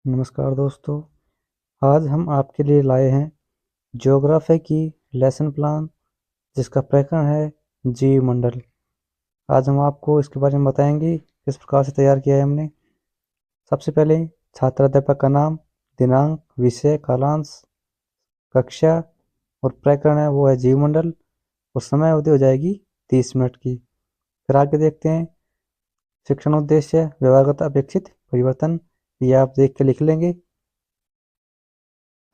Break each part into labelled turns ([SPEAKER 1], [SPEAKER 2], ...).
[SPEAKER 1] नमस्कार दोस्तों। आज हम आपके लिए लाए हैं ज्योग्राफी की लेसन प्लान, जिसका प्रकरण है जीवमंडल। आज हम आपको इसके बारे में बताएंगे किस प्रकार से तैयार किया है हमने। सबसे पहले छात्र अध्यापक का नाम, दिनांक, विषय, कालांश, कक्षा और प्रकरण है वो है जीवमंडल, और समय अवधि हो जाएगी 30 मिनट की। फिर आगे देखते हैं शिक्षण उद्देश्य, व्यवहारगत अपेक्षित परिवर्तन, ये आप देख के लिख लेंगे।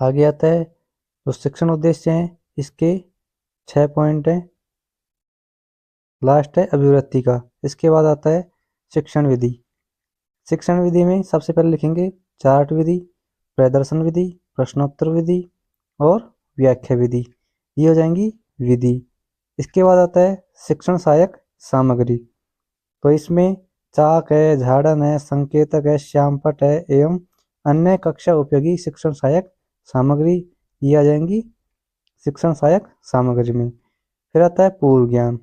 [SPEAKER 1] आगे आता है जो शिक्षण उद्देश्य हैं, इसके 6 पॉइंट हैं। लास्ट है अभिवृत्ति का। इसके बाद आता है शिक्षण विधि। शिक्षण विधि में सबसे पहले लिखेंगे चार्ट विधि, प्रदर्शन विधि, प्रश्नोत्तर विधि और व्याख्या विधि। ये हो जाएंगी विधि। इसके बाद आता है शिक्षण सहायक सामग्री। तो इसमें चाक है, झाड़न है, संकेतक है, श्यामपट्ट है एवं अन्य कक्षा उपयोगी शिक्षण सहायक सामग्री, ये आ जाएंगी शिक्षण सहायक सामग्री में। फिर आता है पूर्व ज्ञान।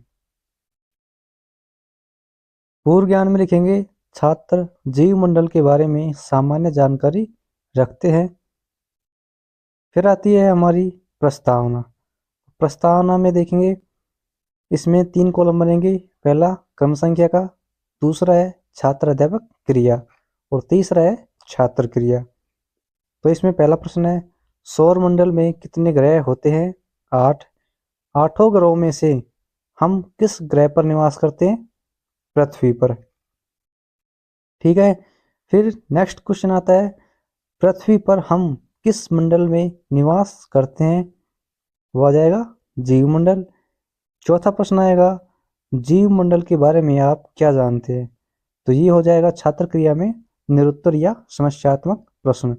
[SPEAKER 1] पूर्व ज्ञान में लिखेंगे छात्र जीवमंडल के बारे में सामान्य जानकारी रखते हैं। फिर आती है हमारी प्रस्तावना। प्रस्तावना में देखेंगे इसमें 3 कॉलम बनेंगे। पहला क्रम संख्या का, दूसरा है छात्र अध्यापक क्रिया और तीसरा है छात्र क्रिया। तो इसमें पहला प्रश्न है सौर मंडल में कितने ग्रह होते हैं? 8। 8 ग्रहों में से हम किस ग्रह पर निवास करते हैं? पृथ्वी पर। ठीक है। फिर नेक्स्ट क्वेश्चन आता है पृथ्वी पर हम किस मंडल में निवास करते हैं? वो आ जाएगा जीवमंडल। चौथा प्रश्न आएगा जीवमंडल के बारे में आप क्या जानते हैं? तो ये हो जाएगा छात्र क्रिया में निरुत्तर या समस्यात्मक प्रश्न।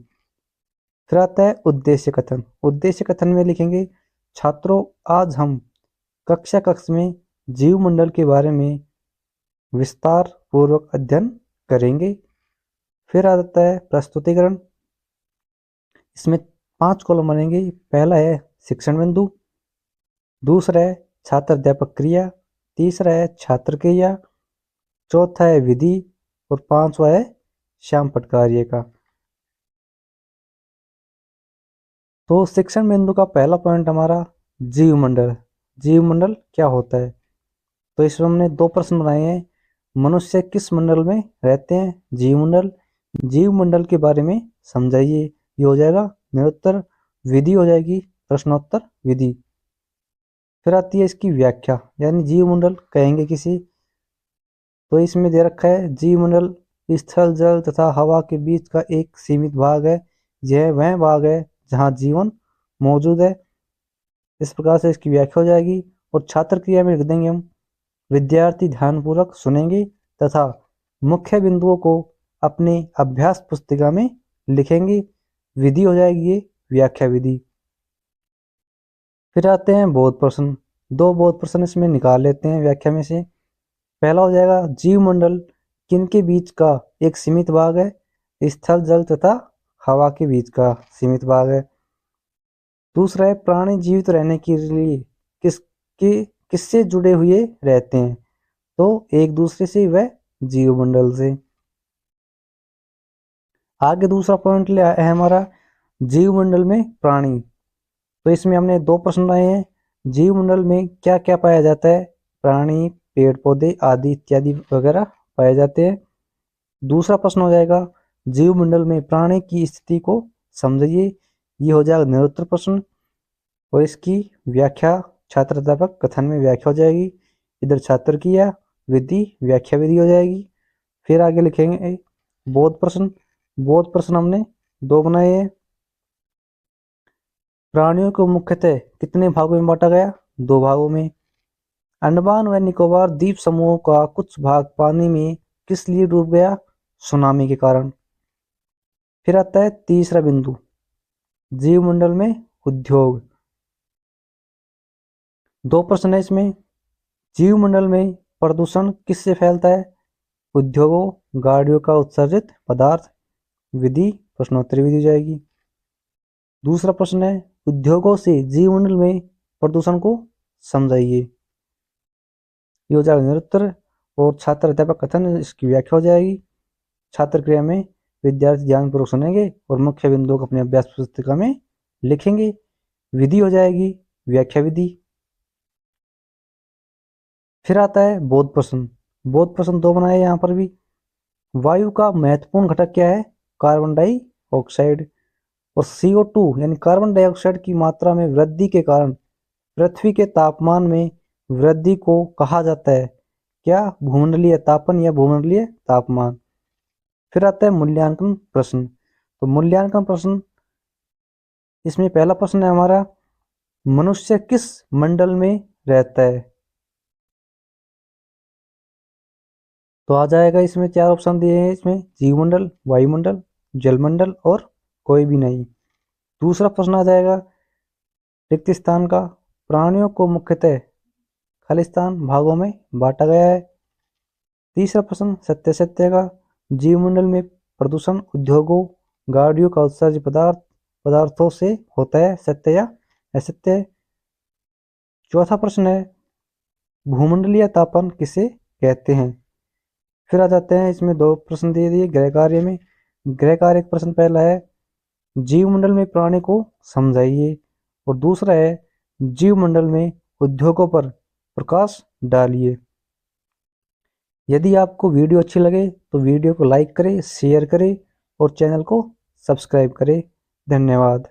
[SPEAKER 1] फिर आता है उद्देश्य कथन। उद्देश्य कथन में लिखेंगे छात्रों, आज हम कक्षा में जीवमंडल के बारे में विस्तार पूर्वक अध्ययन करेंगे। फिर आता है प्रस्तुतिकरण। इसमें 5 कॉलम बनेंगे। पहला है शिक्षण बिंदु, दूसरा है छात्र अध्यापक क्रिया, तीसरा है छात्र क्रिया, चौथा है विधि और 5वां है श्यामपट्ट कार्य का। तो शिक्षण बिंदु का पहला पॉइंट हमारा जीवमंडल। जीवमंडल क्या होता है? तो इसमें हमने 2 प्रश्न बनाए हैं। मनुष्य किस मंडल में रहते हैं? जीवमंडल। जीवमंडल के बारे में समझाइए, ये हो जाएगा निरुत्तर। विधि हो जाएगी प्रश्नोत्तर विधि। फिर आती है इसकी व्याख्या, यानी जीवमंडल कहेंगे किसी। तो इसमें दे रखा है जीवमंडल स्थल, जल तथा हवा के बीच का एक सीमित भाग है। यह वह भाग है जहाँ जीवन मौजूद है। इस प्रकार से इसकी व्याख्या हो जाएगी। और छात्र क्रिया में लिख देंगे हम विद्यार्थी ध्यानपूर्वक सुनेंगे तथा मुख्य बिंदुओं को अपने अभ्यास पुस्तिका में लिखेंगे। विधि हो जाएगी ये व्याख्या विधि। फिर आते हैं बोध प्रश्न। 2 बोध प्रश्न इसमें निकाल लेते हैं व्याख्या में से। पहला हो जाएगा जीवमंडल किनके बीच का एक सीमित भाग है? स्थल, जल तथा हवा के बीच का सीमित भाग है। दूसरा है प्राणी जीवित रहने के लिए किससे जुड़े हुए रहते हैं? तो एक दूसरे से वह जीवमंडल से। आगे दूसरा पॉइंट ले आया है हमारा जीवमंडल में प्राणी। तो इसमें हमने 2 प्रश्न लाए हैं। जीवमंडल में क्या क्या पाया जाता है? प्राणी, पेड़ पौधे आदि इत्यादि वगैरह पाए जाते हैं। दूसरा प्रश्न हो जाएगा जीवमंडल में प्राणी की स्थिति को समझिए, ये हो जाएगा निरुत्तर प्रश्न। और इसकी व्याख्या छात्र अध्यापक कथन में व्याख्या हो जाएगी। इधर छात्र की या विधि व्याख्या विधि हो जाएगी। फिर आगे लिखेंगे बोध प्रश्न। बोध प्रश्न हमने 2 बनाए हैं। प्राणियों को मुख्यतः कितने भागों में बांटा गया? 2 भागों में। अंडमान व निकोबार द्वीप समूहों का कुछ भाग पानी में किस लिए डूब गया? सुनामी के कारण। फिर आता है तीसरा बिंदु जीवमंडल में उद्योग। 2 प्रश्न है इसमें। जीवमंडल में प्रदूषण किससे फैलता है? उद्योगों, गाड़ियों का उत्सर्जित पदार्थ। विधि प्रश्नोत्तरी विधि हो जाएगी। दूसरा प्रश्न है उद्योगों से जीवमंडल में प्रदूषण को समझाइए, ये हो जाएगा निरुत्तर। और छात्र अध्यापक कथन, इसकी व्याख्या हो जाएगी। छात्र क्रिया में विद्यार्थी ध्यानपूर्वक सुनेंगे और मुख्य बिंदुओं को अपनी अभ्यास पुस्तिका में लिखेंगे। विधि हो जाएगी व्याख्या विधि। फिर आता है बोध प्रश्न। बोध प्रश्न 2 बनाए यहाँ पर भी। वायु का महत्वपूर्ण घटक क्या है? Carbon dioxide. और CO2 यानी कार्बन डाइऑक्साइड की मात्रा में वृद्धि के कारण पृथ्वी के तापमान में वृद्धि को कहा जाता है क्या? भूमंडलीय तापन या भूमंडलीय तापमान। फिर आता है मूल्यांकन प्रश्न। तो मूल्यांकन प्रश्न, इसमें पहला प्रश्न है हमारा, मनुष्य किस मंडल में रहता है? तो आ जाएगा, इसमें 4 ऑप्शन दिए हैं, इसमें जीवमंडल, वायुमंडल, जलमंडल और कोई भी नहीं। दूसरा प्रश्न आ जाएगा रिक्त स्थान का। प्राणियों को मुख्यतः खालिस्तान भागों में बांटा गया है। तीसरा प्रश्न सत्य का। जीवमंडल में प्रदूषण उद्योगों, गाड़ियों का उत्सर्ज पदार्थों से होता है, सत्य या असत्य? चौथा प्रश्न है भूमंडलीय तापन किसे कहते हैं? फिर आ जाते हैं, इसमें 2 प्रश्न दे दिए गृह कार्य में। गृह कार्य का प्रश्न पहला है जीवमंडल में प्राणी को समझाइए, और दूसरा है जीवमंडल में उद्योगों पर प्रकाश डालिए। यदि आपको वीडियो अच्छी लगे तो वीडियो को लाइक करें, शेयर करें और चैनल को सब्सक्राइब करें। धन्यवाद।